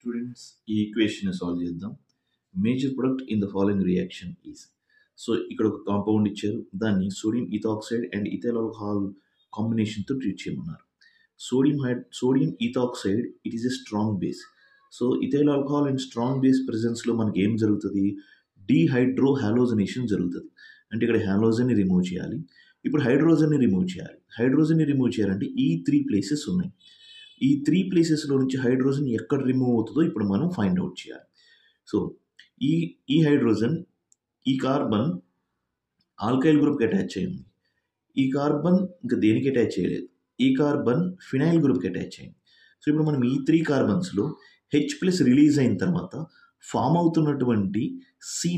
Students ఈ equation solve చేద్దాం. Major product in the following reaction is, so ఇక్కడ ఒక కాంపౌండ్ ఇచ్చారు, దాన్ని sodium ethoxide and ethyl alcohol కాంబినేషన్తో ట్రీట్ చేయమన్నారు. Sodium ethoxide it is a strong base. So ethyl alcohol and strong base ప్రెజెన్స్లో మనకి ఏం జరుగుతుంది, డీహైడ్రో హాలోజనేషన్ జరుగుతుంది. అంటే ఇక్కడ హాలోజన్ని రిమూవ్ చేయాలి, ఇప్పుడు హైడ్రోజన్ని రిమూవ్ చేయాలి. హైడ్రోజన్ని రిమూవ్ చేయాలంటే ఈ 3 ప్లేసెస్ ఉన్నాయి. ఈ 3 ప్లేసెస్లో నుంచి హైడ్రోజన్ ఎక్కడ రిమూవ్ అవుతుందో ఇప్పుడు మనం ఫైండ్ అవుట్ చేయాలి. సో ఈ హైడ్రోజన్, ఈ కార్బన్ ఆల్కైల్ గ్రూప్కి అటాచ్ అయ్యింది. ఈ కార్బన్ ఇంకా దేనికి అటాచ్ చేయలేదు, ఈ కార్బన్ ఫినైల్ గ్రూప్కి అటాచ్ అయింది. సో ఇప్పుడు మనం ఈ 3 కార్బన్స్లో H+ రిలీజ్ అయిన తర్వాత ఫామ్ అవుతున్నటువంటి C-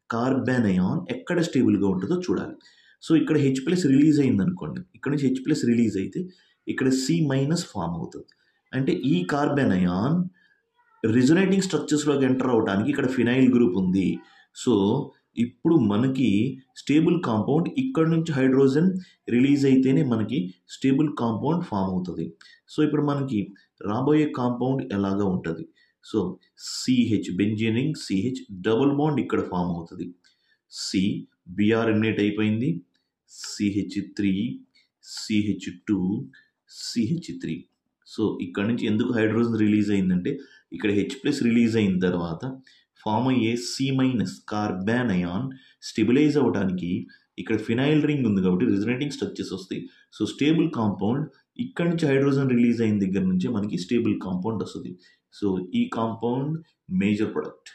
కార్బనయాన్ ఎక్కడ స్టేబుల్గా ఉంటుందో చూడాలి. సో ఇక్కడ H+ రిలీజ్ అయింది అనుకోండి, ఇక్కడ నుంచి H+ రిలీజ్ అయితే ఇక్కడ C- ఫామ్ అవుతుంది. అంటే ఈ కార్బనయాన్ రిజొనేటింగ్ స్ట్రక్చర్స్లోకి ఎంటర్ అవడానికి ఇక్కడ ఫినైల్ గ్రూప్ ఉంది. సో ఇప్పుడు మనకి స్టేబుల్ కాంపౌండ్ ఇక్కడ నుంచి హైడ్రోజన్ రిలీజ్ అయితేనే మనకి స్టేబుల్ కాంపౌండ్ ఫామ్ అవుతుంది. సో ఇప్పుడు మనకి రాబోయే కాంపౌండ్ ఎలాగా ఉంటుంది, so CH benzene ring, CH double bond ఇక్కడ ఫామ్ అవుతుంది. Br ఎలిమినేట్ అయిపోయింది, CH3, CH2, CH3. సో ఇక్కడ నుంచి ఎందుకు హైడ్రోజన్ రిలీజ్ అయిందంటే ఇక్కడ H+ రిలీజ్ అయిన తర్వాత ఫామ్ అయ్యే C- కార్బనయాన్ స్టెబిలైజ్ అవ్వడానికి ఇక్కడ ఫినైల్ రింగ్ ఉంది కాబట్టి రిజొనేటింగ్ స్ట్రక్చర్స్ వస్తాయి. సో స్టేబుల్ కాంపౌండ్ ఇక్కడ నుంచి హైడ్రోజన్ రిలీజ్ అయిన దగ్గర నుంచి మనకి స్టేబుల్ కాంపౌండ్ వస్తుంది. సో ఈ కాంపౌండ్ మేజర్ ప్రొడక్ట్.